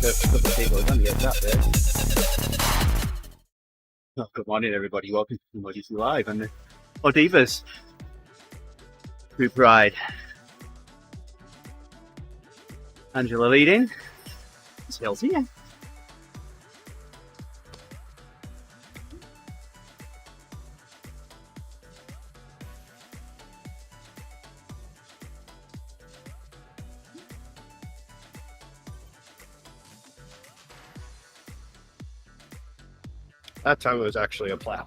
a couple of people are going to get that there. Oh, good morning, everybody. Welcome to TeamODZ Live and the ODivaZ group ride. Angela leading. Sales here. That time it was actually a plow.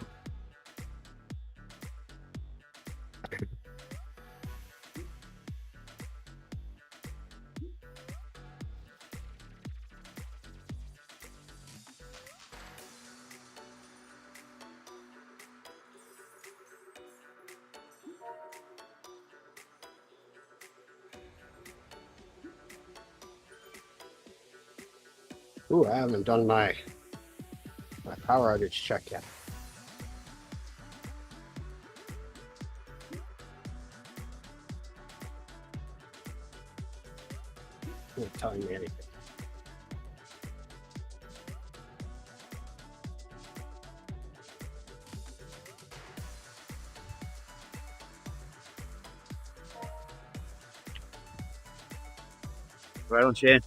Ooh, I haven't done my power outage check yet. Not telling me anything. Right on, Shane.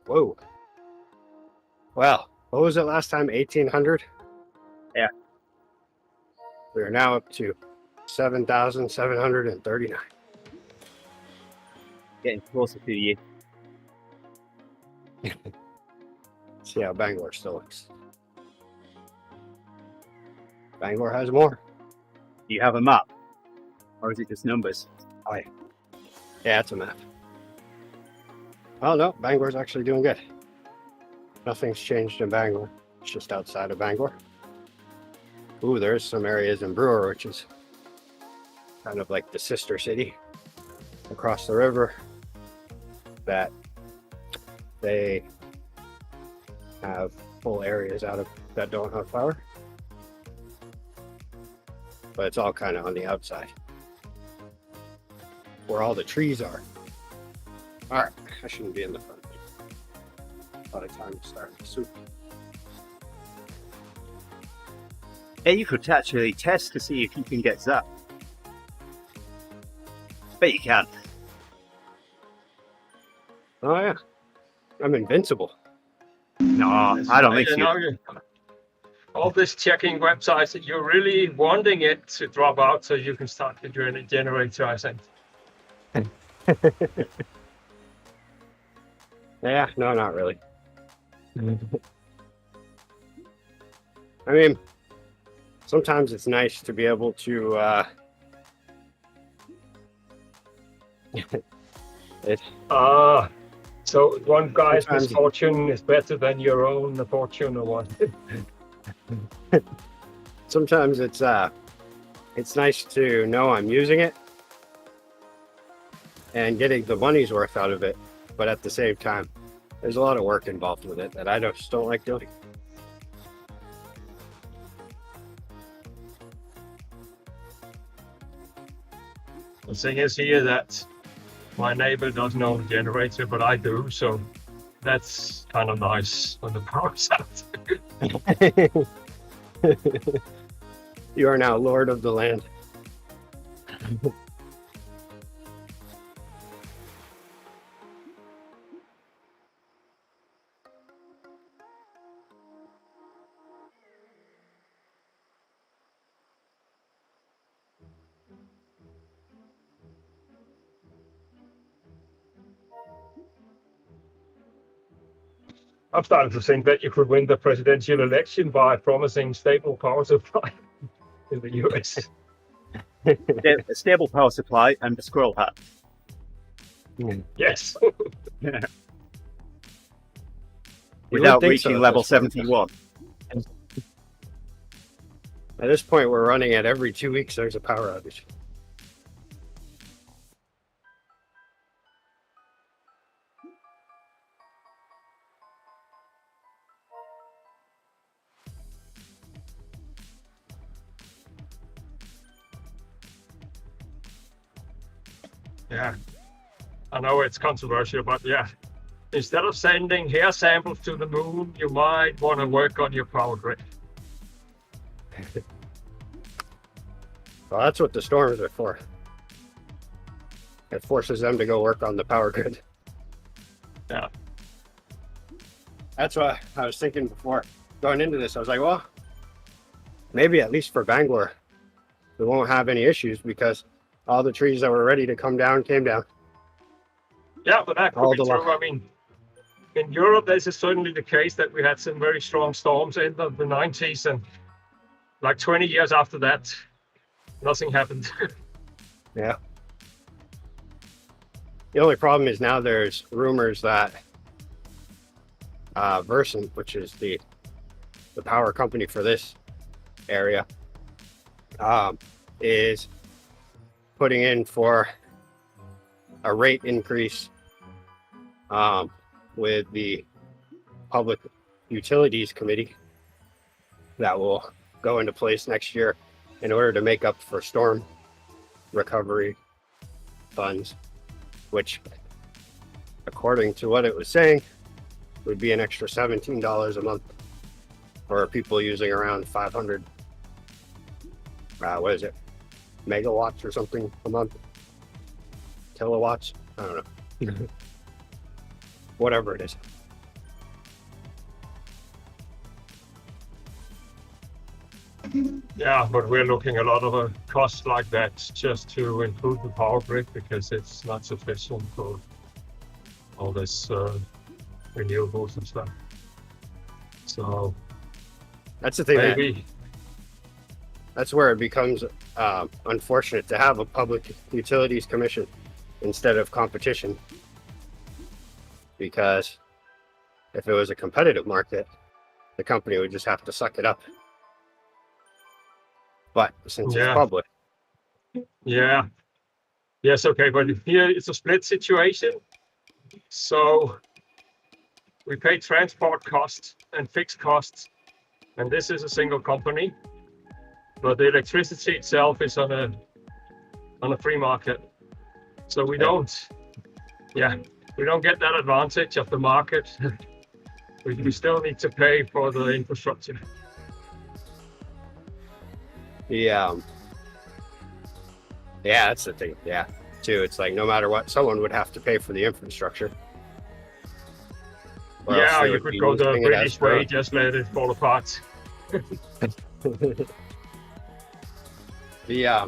Whoa. Well, what was it last time? 1,800? Yeah. We are now up to 7,739. Getting closer to you. See how Bangalore still looks. Bangalore has more. Do you have a map? Or is it just numbers? Oh, yeah. Yeah, it's a map. Oh, no, Bangalore's actually doing good. Nothing's changed in Bangalore. It's just outside of Bangalore. Ooh, there's some areas in Brewer, which is kind of like the sister city across the river, that they have full areas out of that don't have power. But it's all kind of on the outside, where all the trees are. All right, I shouldn't be in the front. A lot of time to start the soup. Yeah, you could actually test to see if you can get zapped. Bet you can. Oh yeah, I'm invincible. No, I don't think so. All this checking websites that you're really wanting it to drop out so you can start the journey generator, I think. Yeah, no, not really. I mean, sometimes it's nice to be able to So one guy's Sometimes- misfortune is better than your own fortune, or what? sometimes it's nice to know I'm using it and getting the money's worth out of it, but at the same time, there's a lot of work involved with it that I just don't like doing. The thing is here that my neighbor doesn't own a generator, but I do, so that's kind of nice on the power side. You are now lord of the land. I'm starting to think that you could win the presidential election by promising stable power supply in the US. A stable power supply and a squirrel hat. Yes. Without think reaching so, level at this point. 71. At this point, we're running it every 2 weeks. There's a power outage. Yeah, I know it's controversial, but yeah, instead of sending hair samples to the moon, you might want to work on your power grid. Well, that's what the storms are for. It forces them to go work on the power grid. Yeah. That's what I was thinking before going into this. I was like, well, maybe at least for Bangor, we won't have any issues because all the trees that were ready to come down came down. Yeah, but that could All be the true. I mean, in Europe, this is certainly the case that we had some very strong storms in the 90s, and like 20 years after that, nothing happened. Yeah. The only problem is now there's rumors that Versant, which is the power company for this area, is putting in for a rate increase with the Public Utilities Committee that will go into place next year in order to make up for storm recovery funds, which, according to what it was saying, would be an extra $17 a month for people using around 500 what is it, megawatts or something a month, kilowatts, I don't know. Whatever it is. Yeah, but we're looking a lot of a cost like that just to improve the power grid because it's not sufficient for all this renewables and stuff. So That's the thing. maybe, That's where it becomes unfortunate to have a Public Utilities Commission instead of competition. Because if it was a competitive market, the company would just have to suck it up. But since it's public, yeah, yes, okay, but here it's a split situation. So we pay transport costs and fixed costs, and this is a single company, but the electricity itself is on a free market. So we don't get that advantage of the market. We still need to pay for the infrastructure. yeah, that's the thing. Yeah, too. It's like no matter what, someone would have to pay for the infrastructure. Or else Yeah, they you would could be go the using it as British way, just let it fall apart. but yeah,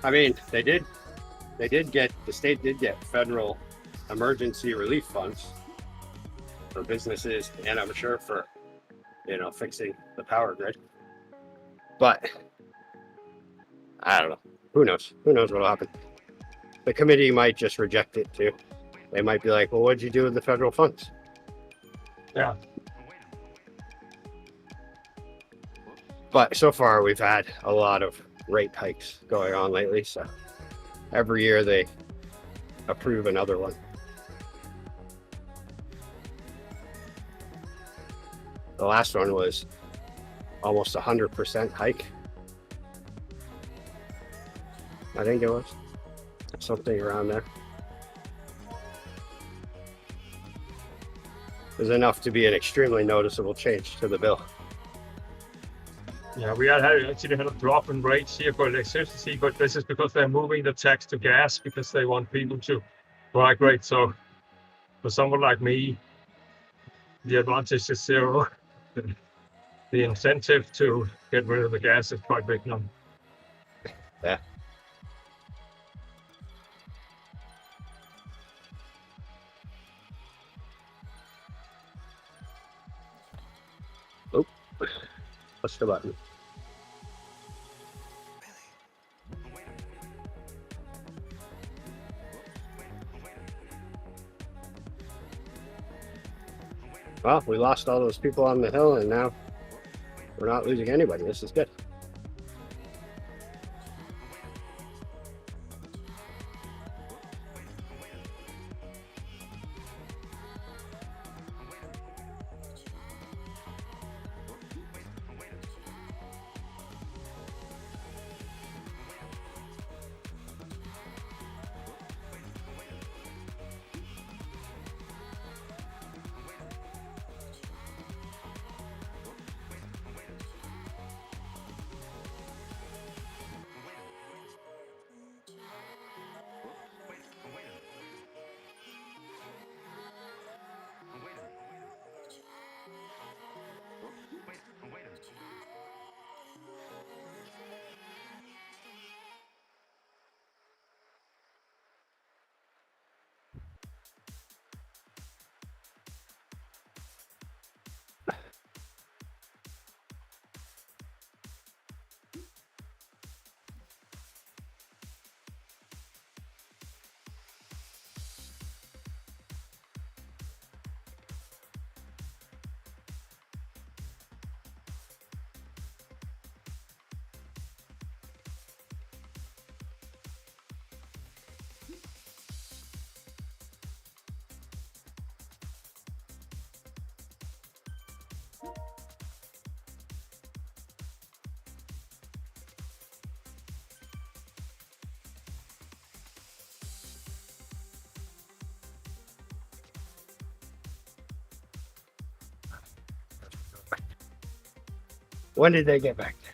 I mean, the state did get federal emergency relief funds for businesses, and I'm sure for, fixing the power grid. But I don't know. Who knows? Who knows what'll happen? The committee might just reject it too. They might be like, well, what'd you do with the federal funds? Yeah. But so far, we've had a lot of rate hikes going on lately. So every year they approve another one. The last one was almost 100% hike. I think it was something around there. It was enough to be an extremely noticeable change to the bill. Yeah, we actually had a drop in rates here for electricity, but this is because they're moving the tax to gas because they want people to migrate. So for someone like me, the advantage is zero. The incentive to get rid of the gas is quite big now. Yeah. Oh, push the button. Well, we lost all those people on the hill, and now we're not losing anybody. This is good. When did they get back there?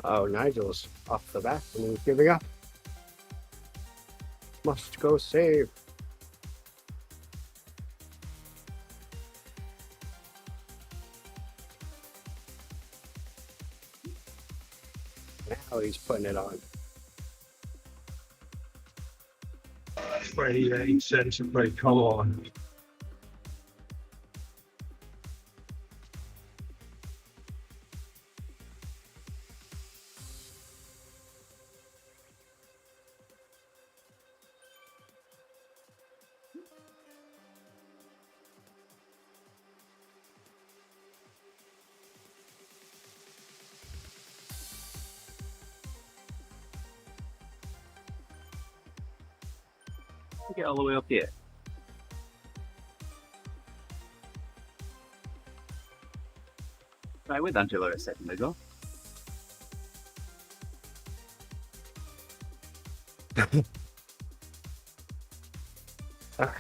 Oh, Nigel's off the back and he's giving up. Must go save. Now he's putting it on. 28 cents a break, come on. Get all the way up here. Right with Angela a second ago. All right.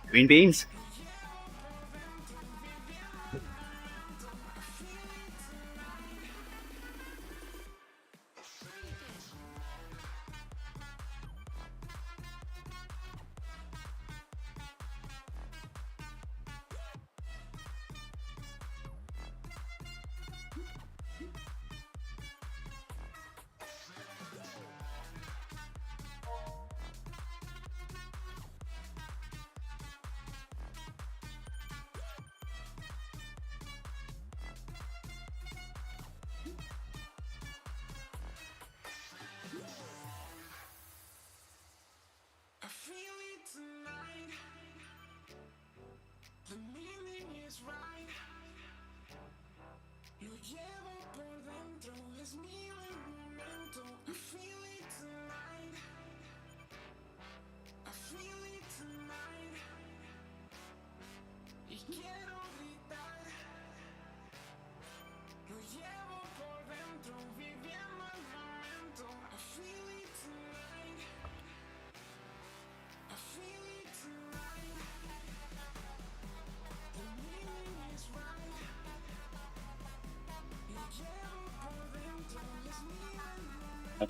Green beans?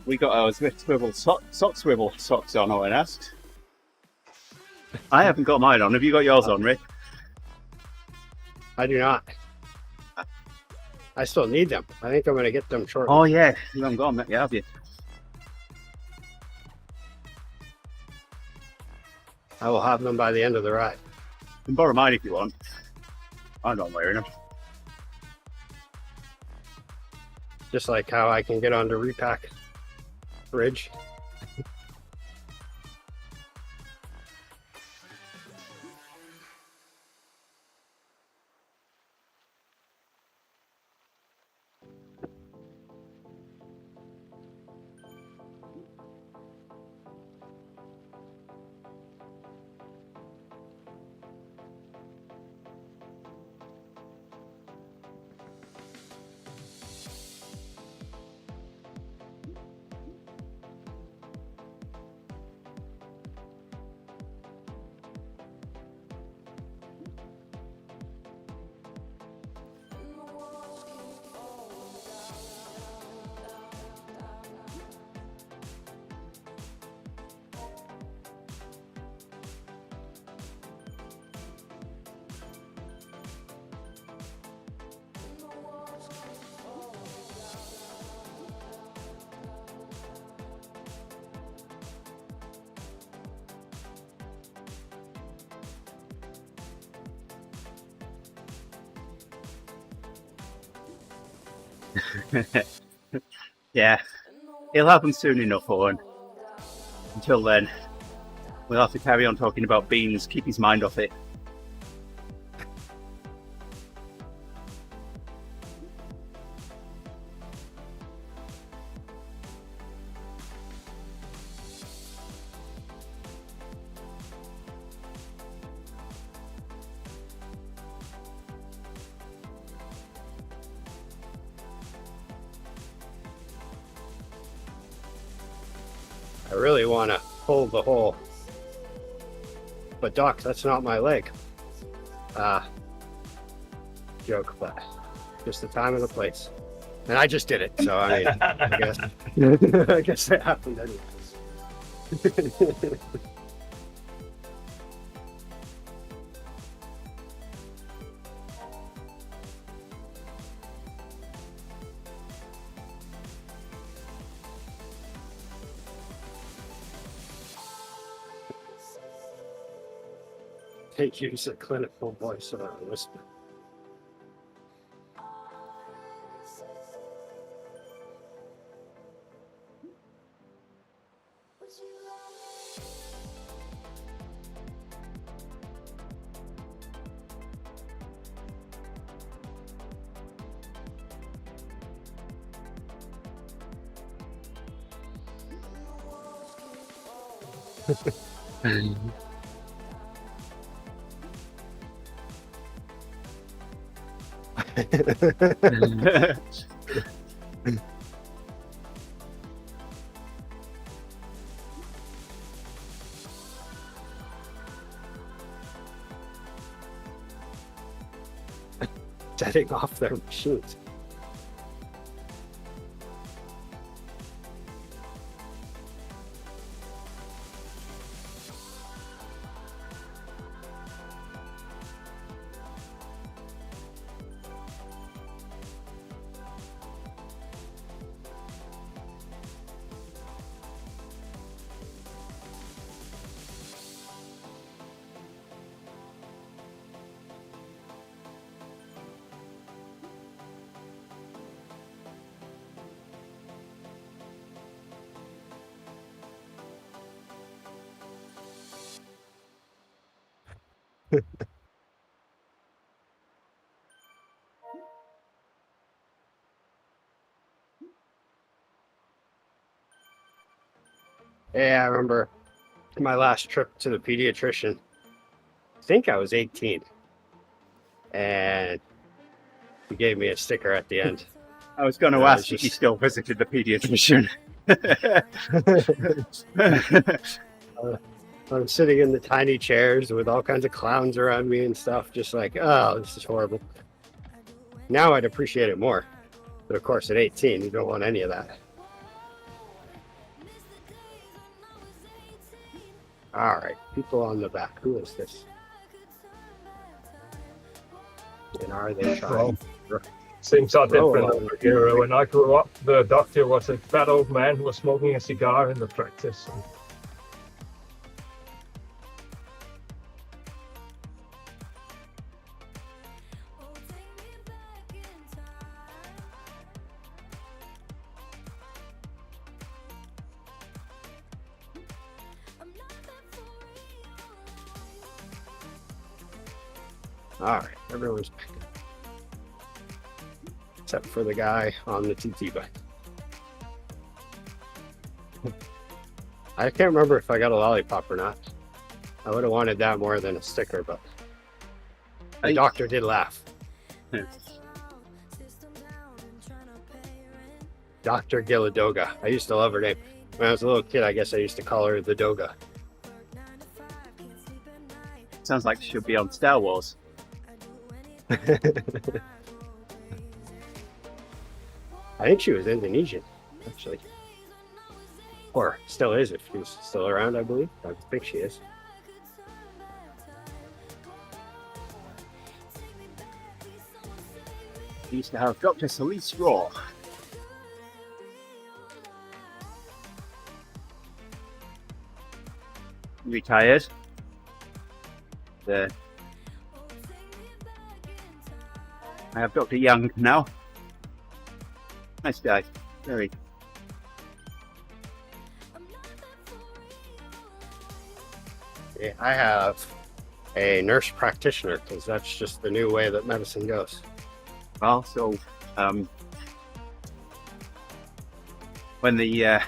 We got our swivel sock swivel socks on, I asked. I haven't got mine on. Have you got yours on, Rick? I do not. I still need them. I think I'm going to get them shortly. Oh yeah, you haven't got them yet, have you? I will have them by the end of the ride. You can borrow mine if you want. I'm not wearing them. Just like how I can get onto Repack Bridge. Yeah, it'll happen soon enough, Owen. Until then, we'll have to carry on talking about beans, keep his mind off it. I really want to hold the hole. But Doc, that's not my leg. Joke, but just the time and the place. And I just did it, so I mean, I guess I guess it happened anyways. Take use a clinical voice or a whisper. Setting off their machines. Yeah, I remember my last trip to the pediatrician. I think I was 18. And he gave me a sticker at the end. I was going to ask if you still visited the pediatrician. I'm sitting in the tiny chairs with all kinds of clowns around me and stuff, just like, oh, this is horrible. Now I'd appreciate it more. But of course, at 18, you don't want any of that. All right, people on the back. Who is this? And are they trying? Things are different over here. When I grew up, the doctor was a fat old man who was smoking a cigar in the practice. All right, everyone's back. Except for the guy on the TT bike. I can't remember if I got a lollipop or not. I would have wanted that more than a sticker, but the doctor did laugh. Dr. Gilladoga. I used to love her name. When I was a little kid, I guess I used to call her the Doga. Sounds like she should be on Star Wars. I think she was Indonesian, actually. Or still is, if she's still around, I believe. I think she is. We used to have Dr. Celeste Raw. Retired. I have Dr. Young now. Nice guy. Very. Yeah, I have a nurse practitioner because that's just the new way that medicine goes. Well, so when the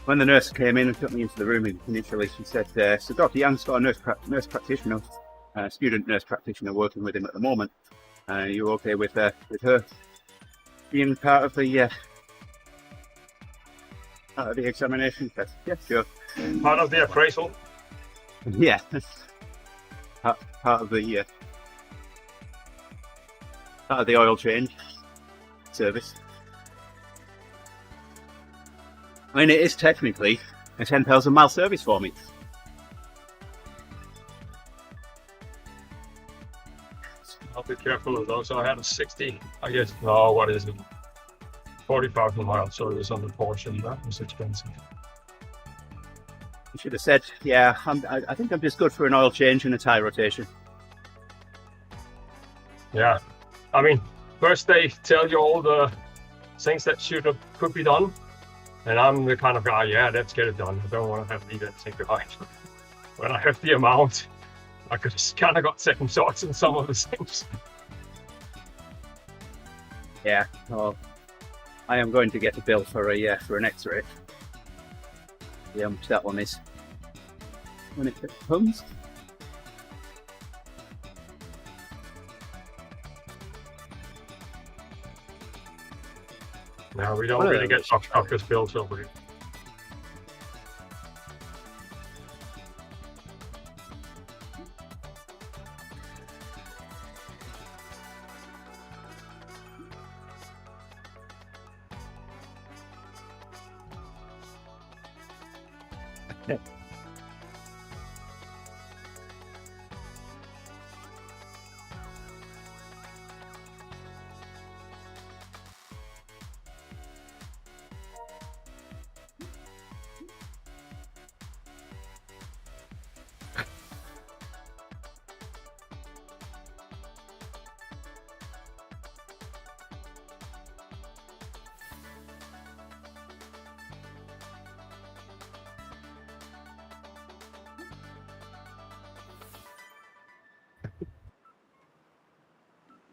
nurse came in and took me into the room initially, she said, "So Dr. Young's got a nurse practitioner, student nurse practitioner working with him at the moment. You're okay with her being part of the examination test?" Yeah, sure. Part of the appraisal. Yeah, part of the oil change service. I mean, it is technically a 10,000-mile service for me. I'll be careful of those. So I had a 60, I guess. No, what is it? 40,000 mile service on the Porsche. That was expensive. You should have said, "Yeah, I think I'm just good for an oil change and a tire rotation." Yeah, I mean, first they tell you all the things that could be done, and I'm the kind of guy, yeah, let's get it done. I don't want to have to leave anything behind. When I have the amount, I just kind of got second thoughts in some of the things. Yeah, well, I am going to get a bill for an X-ray. Yeah, how much that one is when it comes. No, we don't really get doctor's bills over here.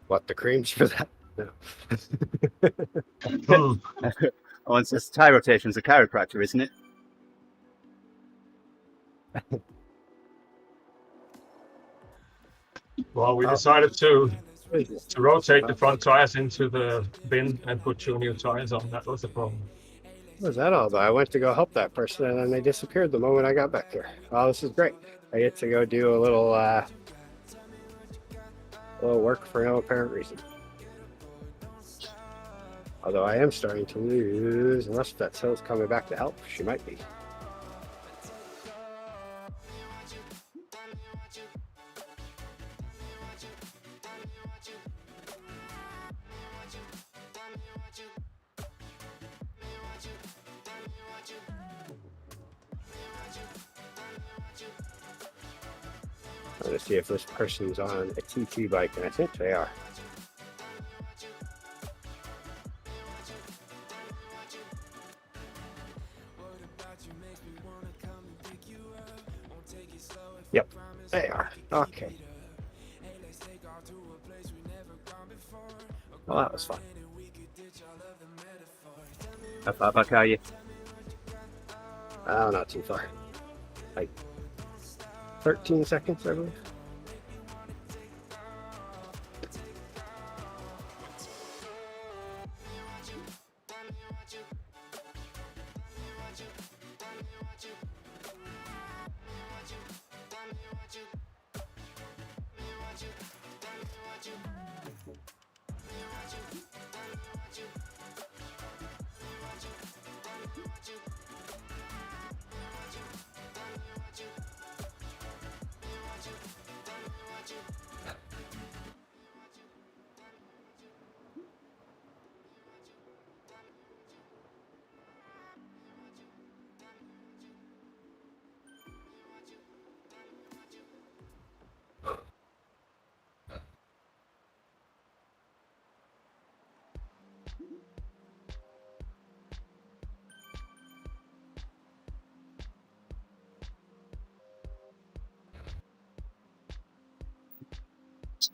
What, the creams for that? No. Oh, and says tire rotation's a chiropractor, isn't it? Well, we decided to rotate the front tires into the bin and put 2 new tires on. That was the problem. What was that all about? I went to go help that person and then they disappeared the moment I got back here. Oh, this is great. I get to go do a little work for no apparent reason. Although I am starting to lose, unless that cell's coming back to help, she might be. I'm going to see if this person's on a TT bike, and I think they are. Yep, they are. Okay. Well, that was fun. How far back are you? Oh, not too far. Like 13 seconds, I believe.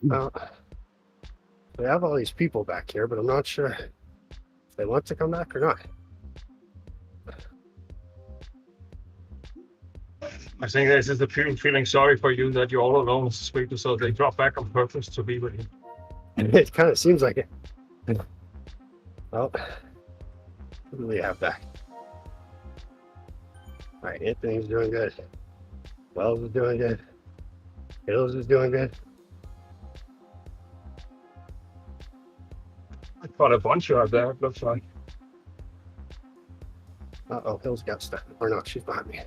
We have all these people back here, but I'm not sure if they want to come back or not. I think this is the people feeling sorry for you that you're all alone as a speaker, so they drop back on purpose to be with you. It kind of seems like it. Well, who do we have back? All right, Anthony's doing good. Wells is doing good. Hills is doing good. I got a bunch out there, it looks like. Uh-oh, Hills got stuck. Or no, she's behind me.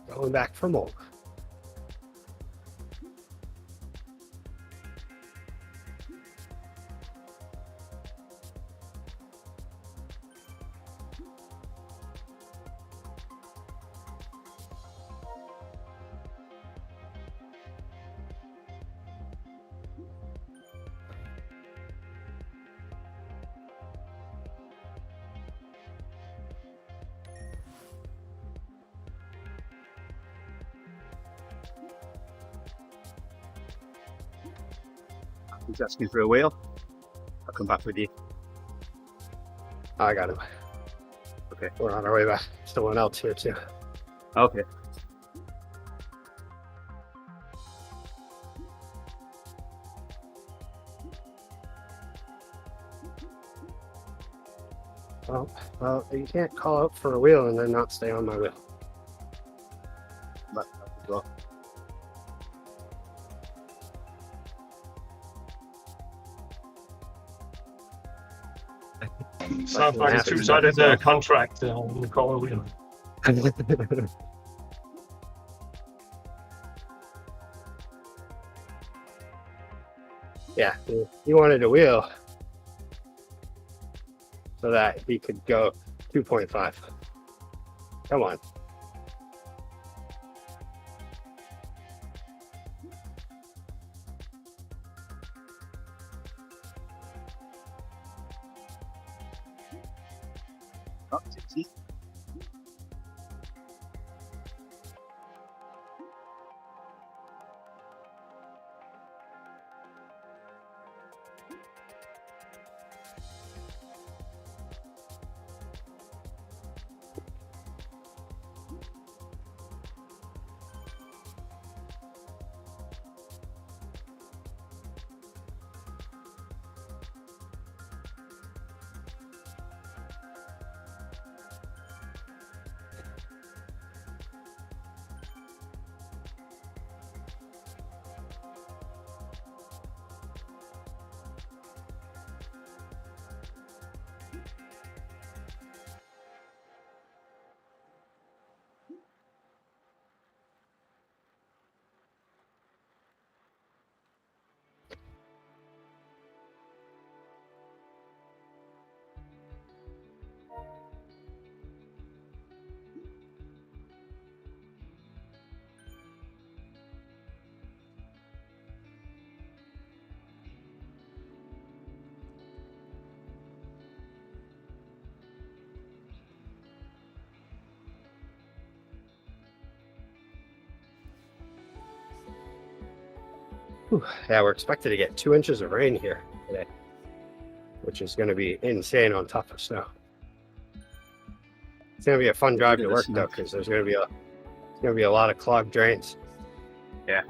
Going back for more. He's asking for a wheel. I'll come back with you. I got him. Okay. We're on our way back. Still one else here too. Okay. Well, you can't call out for a wheel and then not stay on my wheel. Back as well. Sounds like a massive two-sided as well. contract on the call wheel. Yeah, he wanted a wheel so that he could go 2.5. Come on. Oh, 60. Whew. Yeah, we're expected to get 2 inches of rain here today, which is going to be insane on top of snow. It's going to be a fun drive to work though, because there's going to be a lot of clogged drains. Yeah.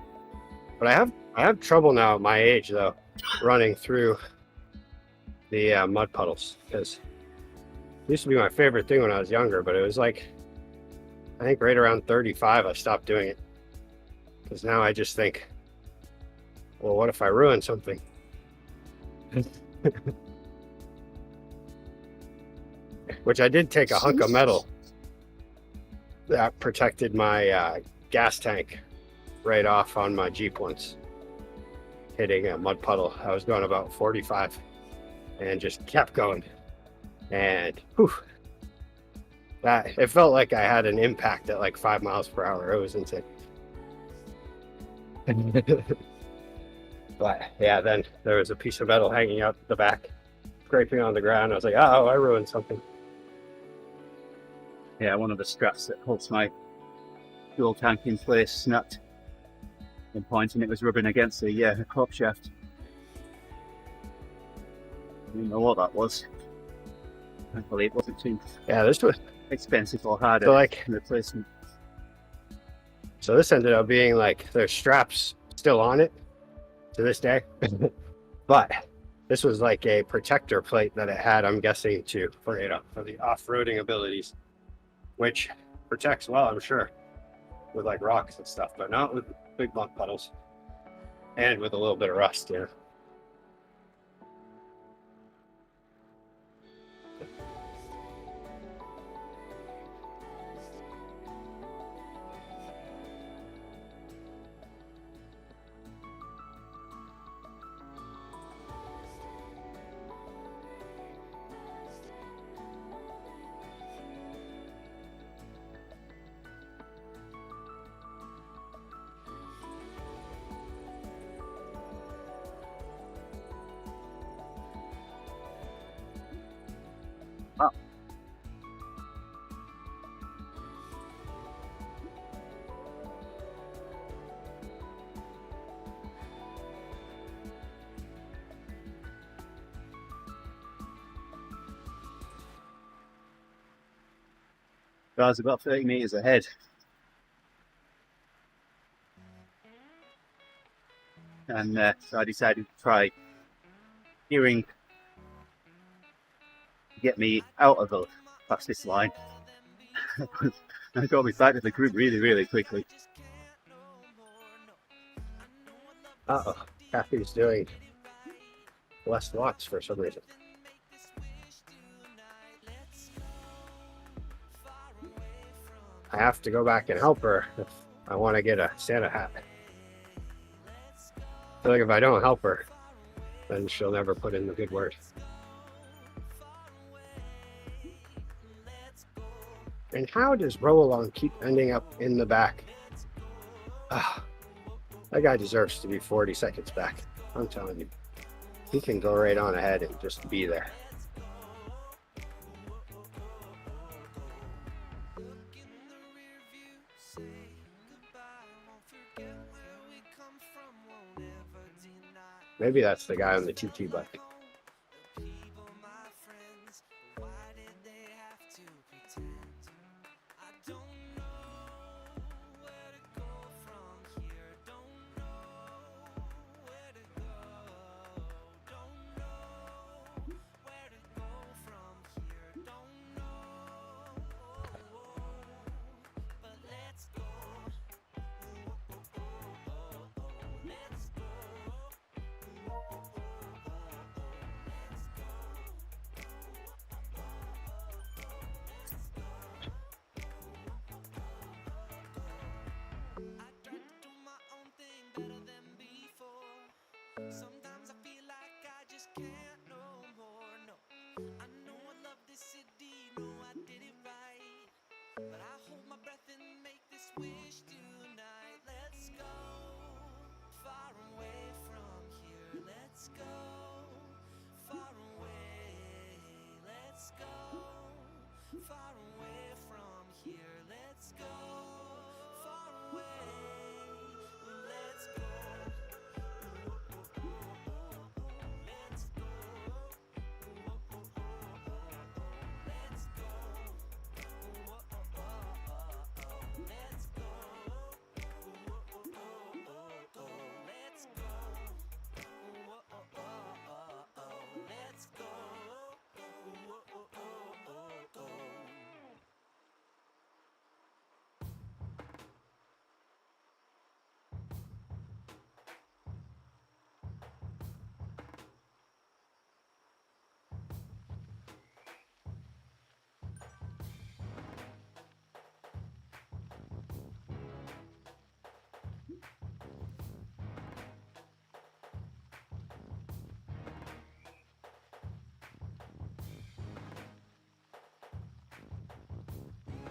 But I have trouble now at my age though, running through the mud puddles, because it used to be my favorite thing when I was younger, but it was like, I think right around 35 I stopped doing it, because now I just think, well, what if I ruin something? Which I did take a hunk of metal that protected my gas tank right off on my Jeep once, hitting a mud puddle. I was going about 45 and just kept going. And whew, that it felt like I had an impact at like 5 miles per hour. It was insane. But yeah, then there was a piece of metal hanging out the back, scraping on the ground. I was like, oh, I ruined something. Yeah, one of the straps that holds my fuel tank in place snapped in point, and it was rubbing against the prop shaft. I didn't know what that was. Thankfully, it wasn't too Yeah, this was expensive or hard so like replacement. so this ended up being like there's straps still on it to this day. But this was like a protector plate that it had, I'm guessing, for the off-roading abilities, which protects well, I'm sure, with like rocks and stuff, but not with big mud puddles and with a little bit of rust, you know. Wow. I was about 30 meters ahead. And so I decided to try gearing to get me out of the fastest line. I got me back to the group really, really quickly. Uh-oh, Kathy's doing less watts for some reason. I have to go back and help her if I want to get a Santa hat. I feel like if I don't help her, then she'll never put in the good word. And how does row along keep ending up in the back? Ah, that guy deserves to be 40 seconds back. I'm telling you. He can go right on ahead and just be there. Maybe that's the guy on the TT bike. Sometimes I feel like I just can't no more, no. I know I love this city, know I did it right, but I hold my breath and make this wish tonight. Let's go far away from here. Let's go far away. Let's go far away from here. Let's go far away. Let's go. Let's go.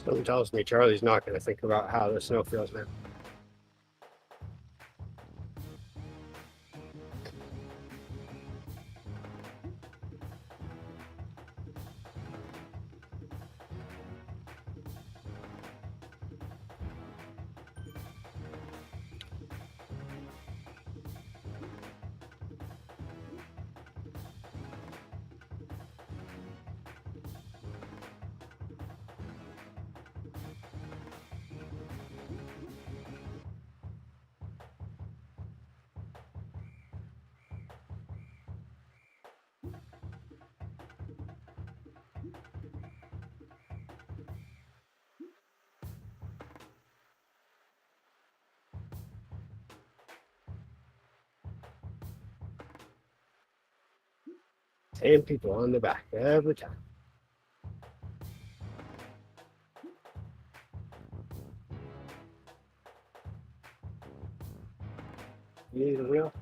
Something tells me Charlie's not going to think about how the snow feels now. Same people on the back every time. You need a wheel?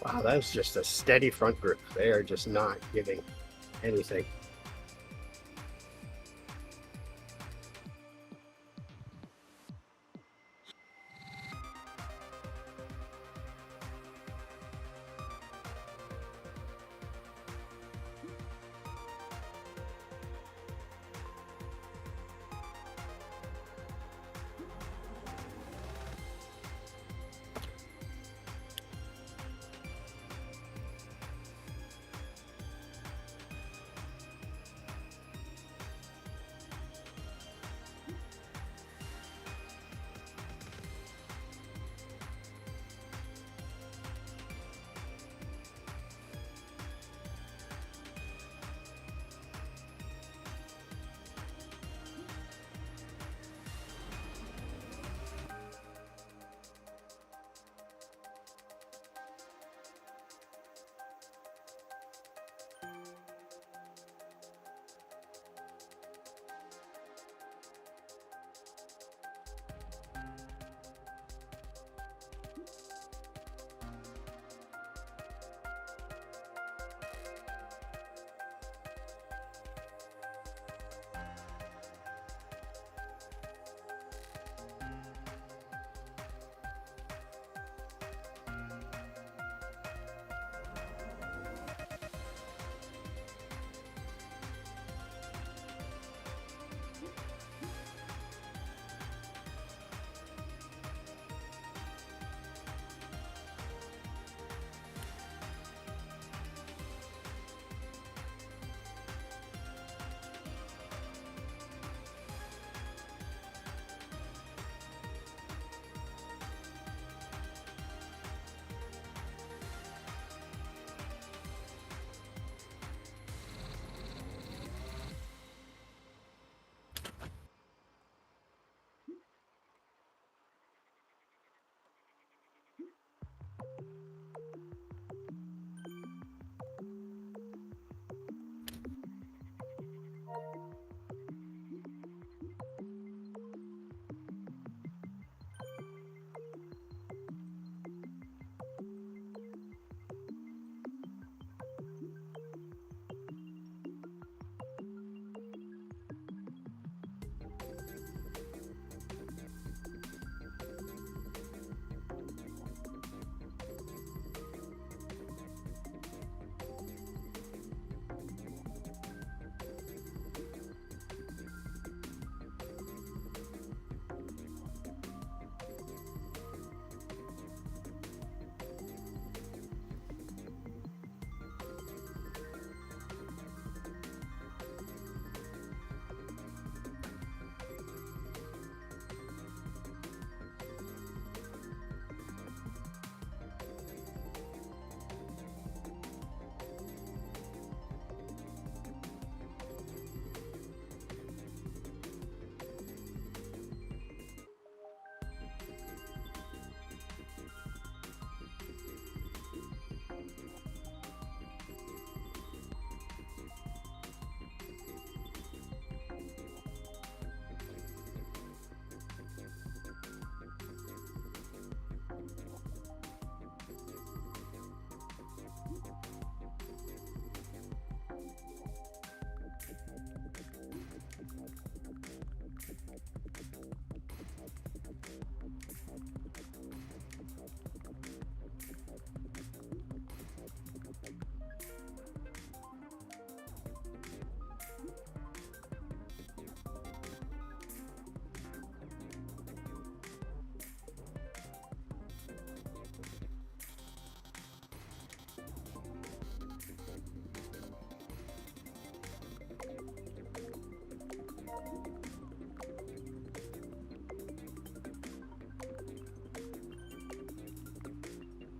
Wow, that's just a steady front group. They are just not giving anything.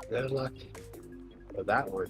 Good luck with that one.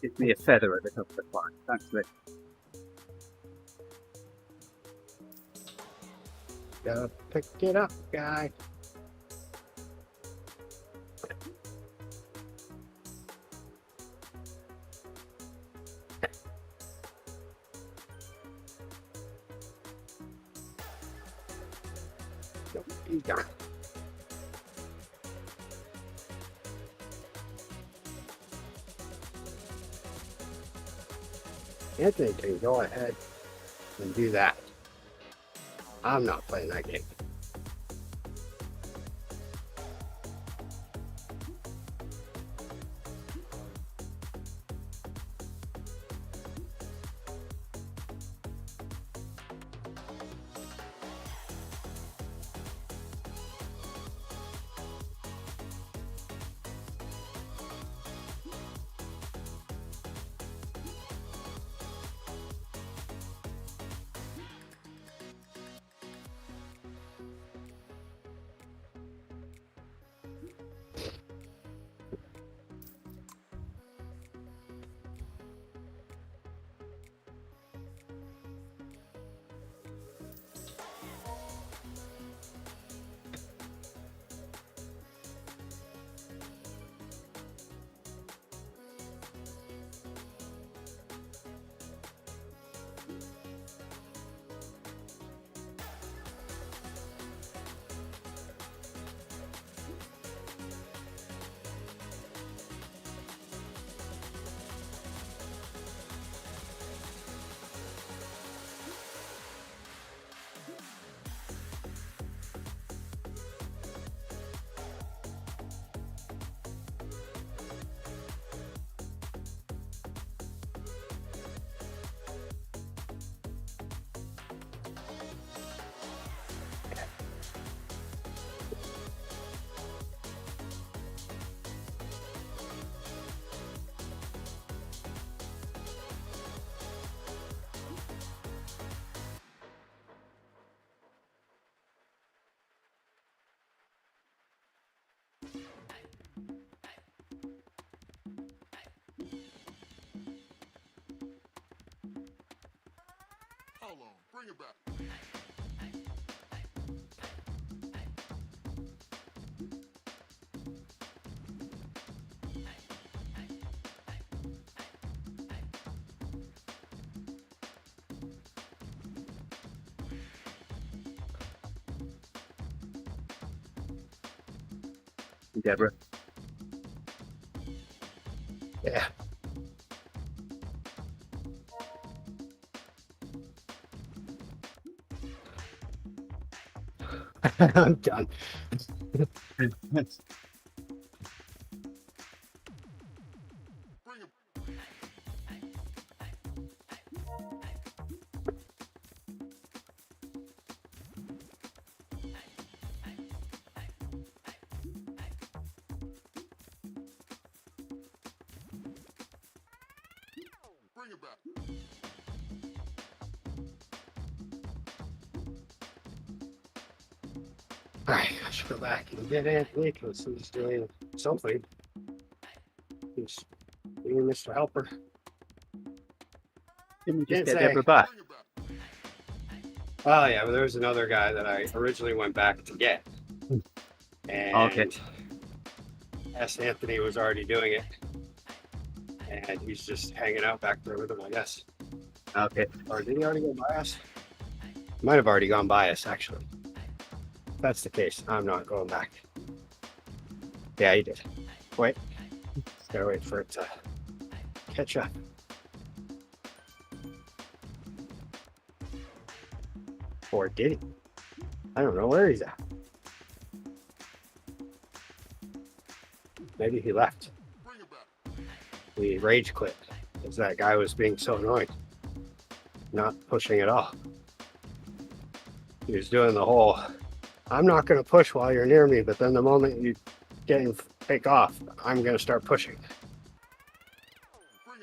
Gives me a feather at the top of the flag. Thanks, Rick. Gotta pick it up, guy. Nope, he's gone. Anthony can go ahead and do that. I'm not playing that game. Hold on, bring it back. Deborah. Yeah. I'm done. Bring it. Bring it back. All right, I should go back and get Anthony because he's doing something. He's being Mr. Helper. Didn't we Can't just get say. Deborah back? Bring it back. Oh yeah, but there was another guy that I originally went back to get, and Okay. S. Anthony was already doing it, and he's just hanging out back there with him, I guess. Okay. Or did he already go by us? Might have already gone by us, actually. If that's the case, I'm not going back. Yeah, he did. Wait. Gotta wait for it to catch up. Or did he? I don't know where he's at. Maybe he left. Bring it back. We rage quit because that guy was being so annoying. Not pushing at all. He was doing the whole, I'm not going to push while you're near me, but then the moment you take off, I'm going to start pushing. Bring it.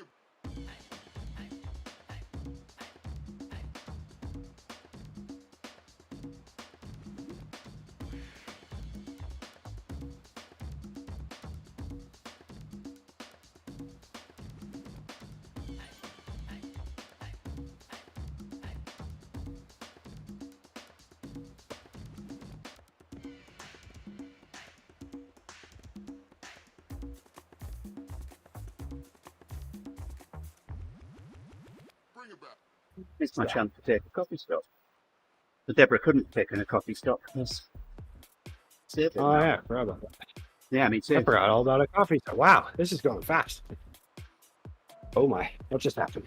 Bring it back. It's my chance to take a coffee stop. But Deborah couldn't take in a coffee stop. Yes. Oh, yeah, I forgot about that. Yeah, me I too. forgot all about a coffee. Wow, this is going fast. Oh my, what just happened?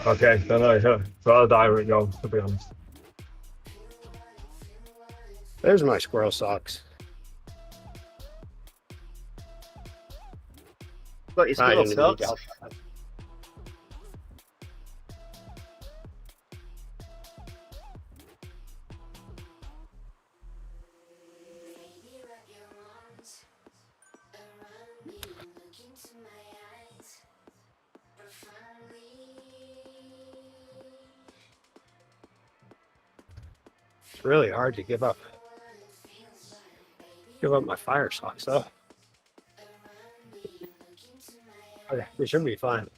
Okay, then I rather die right now, to be honest. There's my squirrel socks. Got your I squirrel didn't need socks. help. It's really hard to give up. Give up my fire socks though. Okay, we should be fine.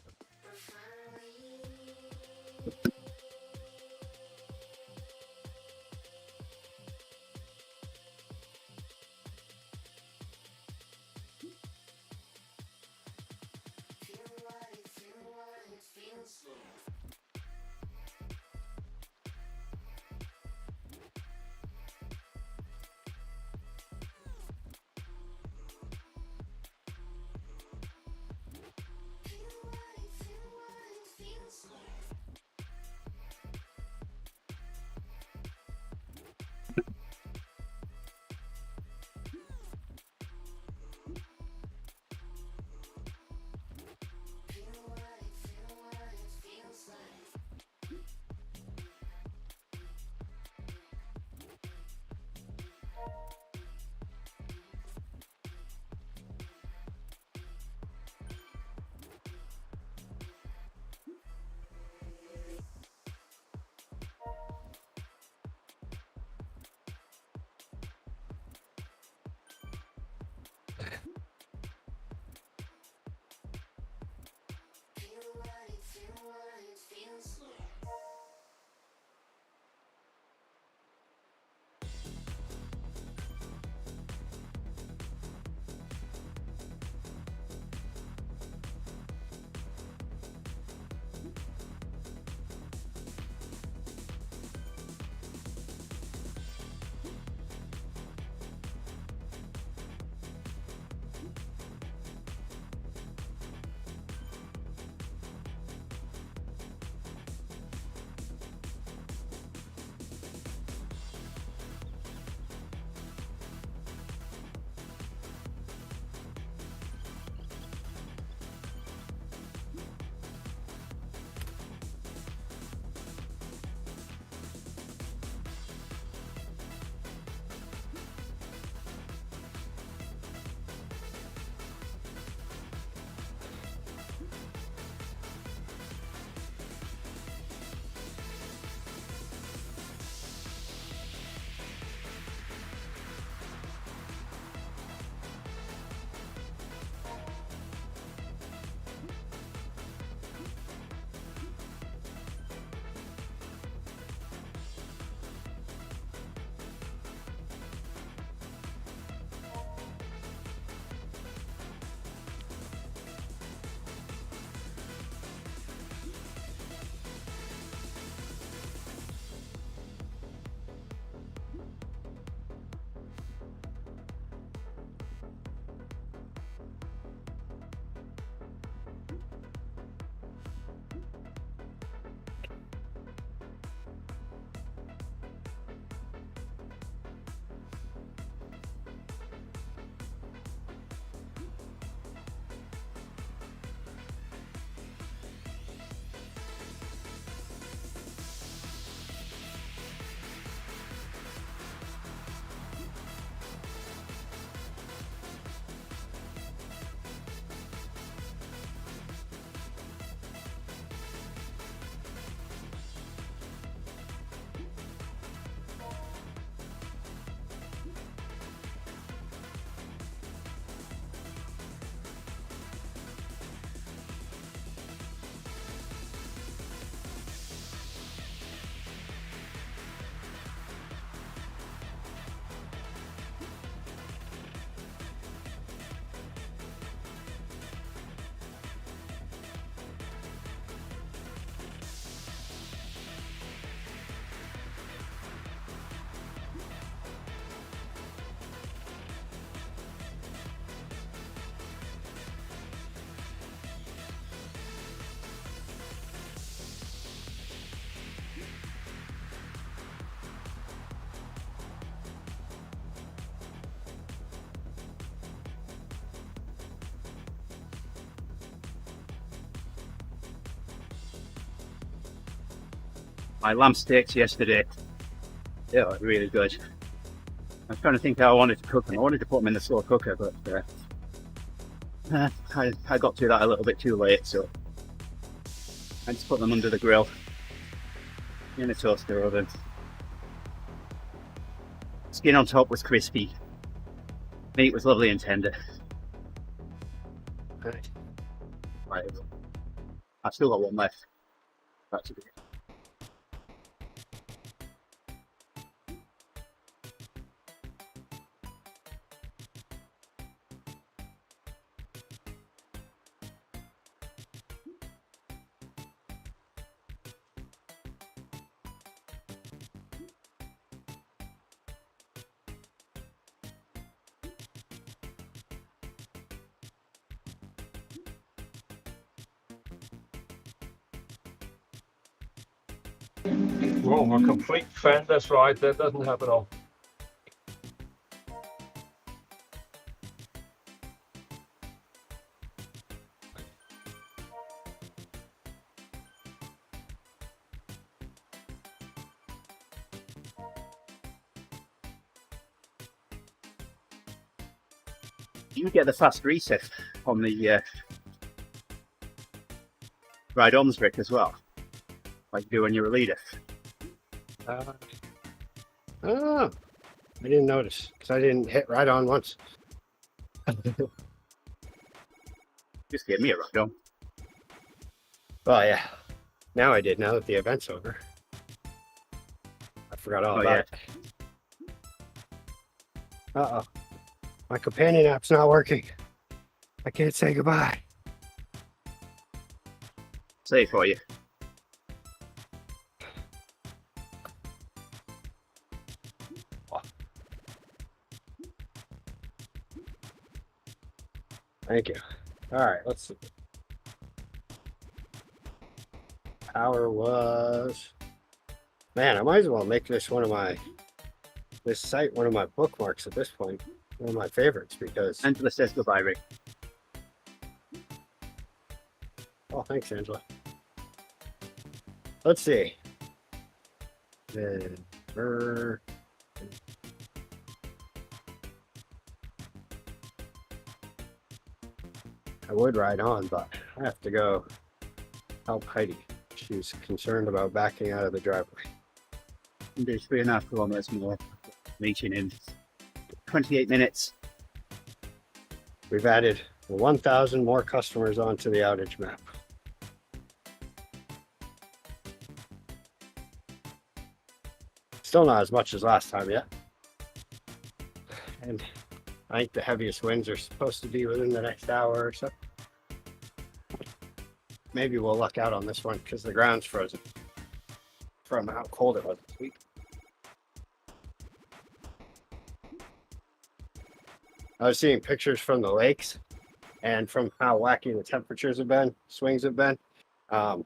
my lamb steaks yesterday. They were really good. I was trying to think how I wanted to cook them. I wanted to put them in the slow cooker, but I got to that a little bit too late, so I just put them under the grill in a toaster oven. Skin on top was crispy. Meat was lovely and tender. Nice. Right. I've still got one left. That's a bit. Whoa, a complete fan, that's right, that doesn't happen all. You get the fast reset on the ride-on trick as well, like you do when you're a leader. Oh, I didn't notice because I didn't hit right on once. Just gave me a ride-on. Well, yeah. Now I did. Now that the event's over, I forgot all about it. Uh-oh. My companion app's not working. I can't say goodbye. Say it for you. Thank you. All right, let's see. Power was... Man, I might as well make this this site one of my bookmarks at this point. One of my favorites because... Angela says goodbye, Rick. Oh, thanks, Angela. Let's see. Then... I would ride on, but I have to go help Heidi. She's concerned about backing out of the driveway. There's 3.5 kilometers more meeting in 28 minutes. We've added 1,000 more customers onto the outage map. Still not as much as last time yet. And I think the heaviest winds are supposed to be within the next hour or so. Maybe we'll luck out on this one because the ground's frozen from how cold it was this week. I was seeing pictures from the lakes and from how wacky the temperatures have been, swings have been. A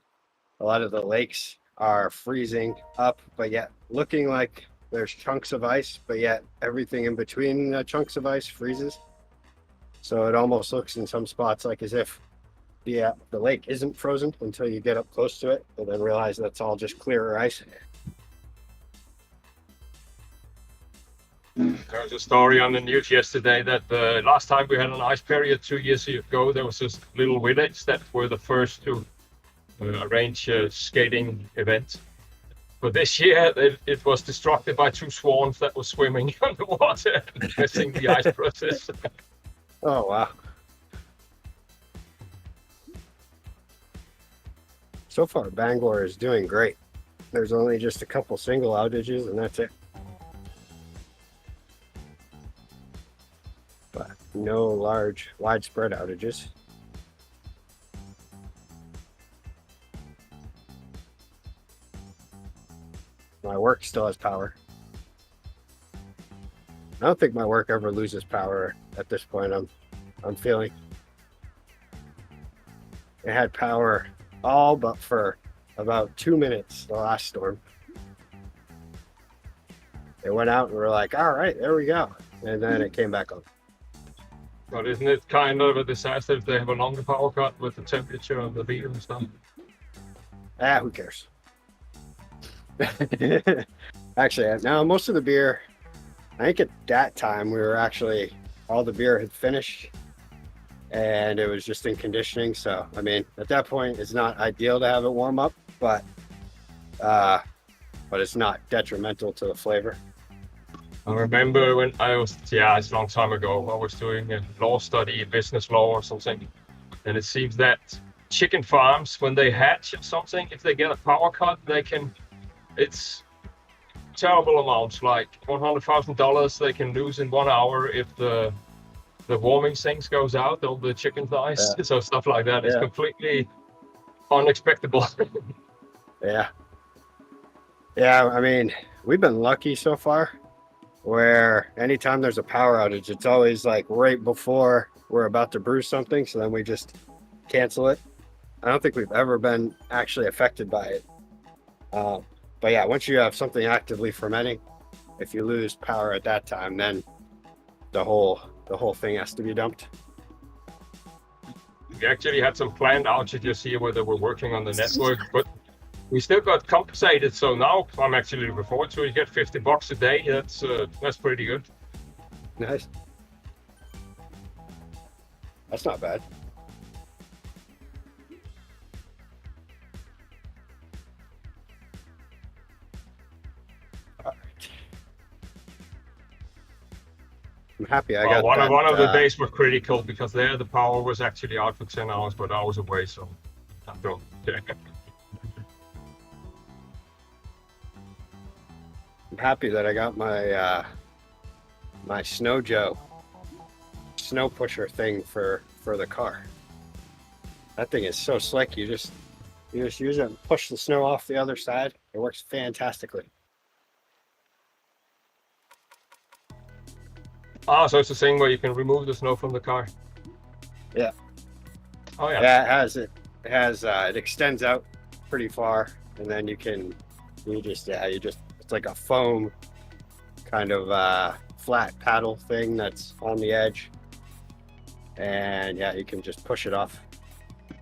lot of the lakes are freezing up, but yet looking like there's chunks of ice, but yet everything in between the chunks of ice freezes. So it almost looks in some spots like as if the lake isn't frozen until you get up close to it, and then realize that's all just clearer ice. There was a story on the news yesterday that last time we had an ice period 2 years ago, there was this little village that were the first to arrange a skating event. But this year, it was disrupted by 2 swans that were swimming underwater and messing the ice process. Oh, wow. So far, Bangor is doing great. There's only just a couple single outages, and that's it. But no large, widespread outages. My work still has power. I don't think my work ever loses power at this point. I'm feeling it had power all but for about 2 minutes the last storm. It went out and we're like, all right, there we go. And then it came back on. But isn't it kind of a disaster if they have a longer power cut with the temperature of the beer and stuff? Who cares? Actually, now most of the beer, I think at that time we were actually, all the beer had finished and it was just in conditioning. So, I mean, at that point, it's not ideal to have it warm up, but it's not detrimental to the flavor. I remember when I was, it's a long time ago, I was doing a law study, business law or something. And it seems that chicken farms, when they hatch or something, if they get a power cut, it's terrible amounts, like $100,000 they can lose in 1 hour if the warming things goes out, all the chicken thighs. Yeah. So stuff like that is Yeah. completely unexpected. Yeah. Yeah, I mean, we've been lucky so far where anytime there's a power outage, it's always like right before we're about to brew something. So then we just cancel it. I don't think we've ever been actually affected by it. But yeah, once you have something actively fermenting, if you lose power at that time, then the whole thing has to be dumped. We actually had some planned outages here where they were working on the network, but we still got compensated. So now I'm actually looking forward to it. You get $50 a day. That's pretty good. Nice. That's not bad. All right. I'm happy I got one that. of the days were critical because there the power was actually out for 10 hours, but I was away, so I don't care. I'm happy that I got my my snow pusher thing for the car. That thing is so slick. You just use it and push the snow off the other side. It works fantastically. So it's the thing where you can remove the snow from the car. Yeah. Oh yeah. Yeah, it extends out pretty far, and then it's like a foam kind of flat paddle thing that's on the edge, and yeah, you can just push it off.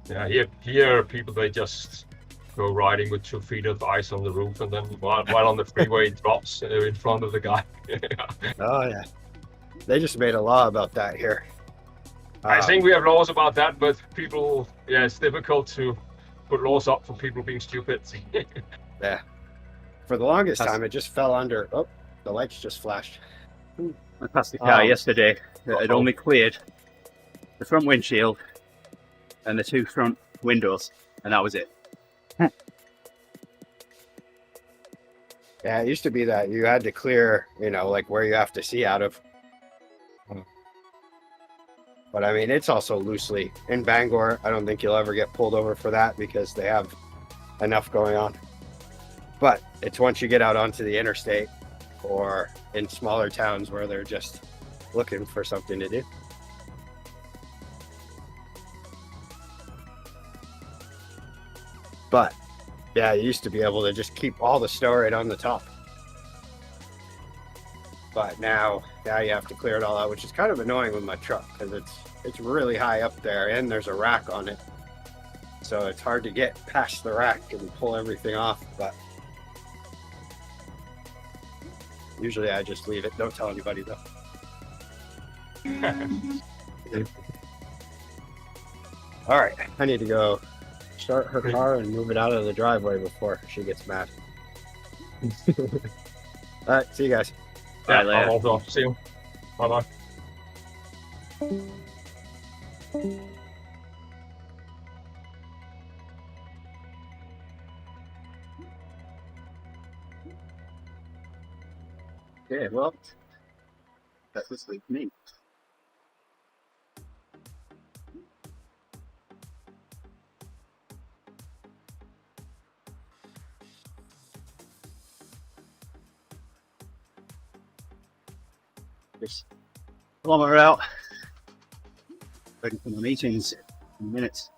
Yeah, here people, they just go riding with 2 feet of ice on the roof, and then while on the freeway it drops in front of the guy. Oh yeah, they just made a law about that here. I think we have laws about that, but people, it's difficult to put laws up for people being stupid. Yeah, for the longest time it just fell under. Oh, the lights just flashed. I passed the car yesterday that had only cleared the front windshield and the 2 front windows, and that was it. Yeah, it used to be that you had to clear, like where you have to see out of. But I mean, it's also loosely in Bangor. I don't think you'll ever get pulled over for that because they have enough going on. But it's once you get out onto the interstate or in smaller towns where they're just looking for something to do. But yeah, you used to be able to just keep all the snow right on the top. But now you have to clear it all out, which is kind of annoying with my truck because it's really high up there and there's a rack on it. So it's hard to get past the rack and pull everything off, but usually I just leave it. Don't tell anybody though. All right, I need to go start her car and move it out of the driveway before she gets mad. All right, see you guys. Yeah, Later. I'll hold off. See you. Bye-bye. Okay, well, that's this week me. Just kilometre out, waiting for the meetings in minutes.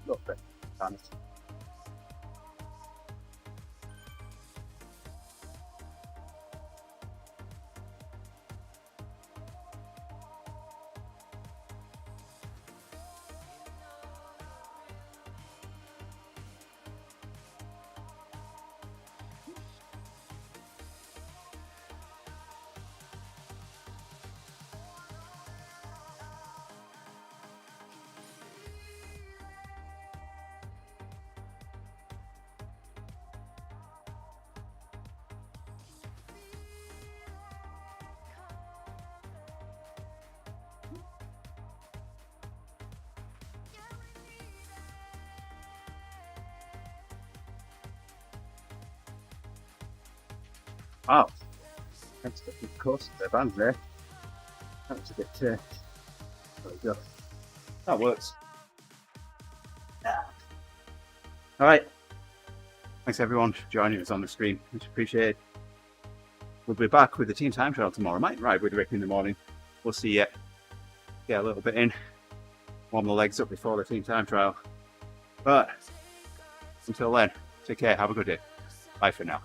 little bit. Honest. Wow, that's the course of the band there. That was a bit, there we go. That works. All right. Thanks everyone for joining us on the stream. Much appreciated. We'll be back with the team time trial tomorrow. Might ride with Rick in the morning. We'll see you. Get a little bit in. Warm the legs up before the team time trial. But until then, take care. Have a good day. Bye for now.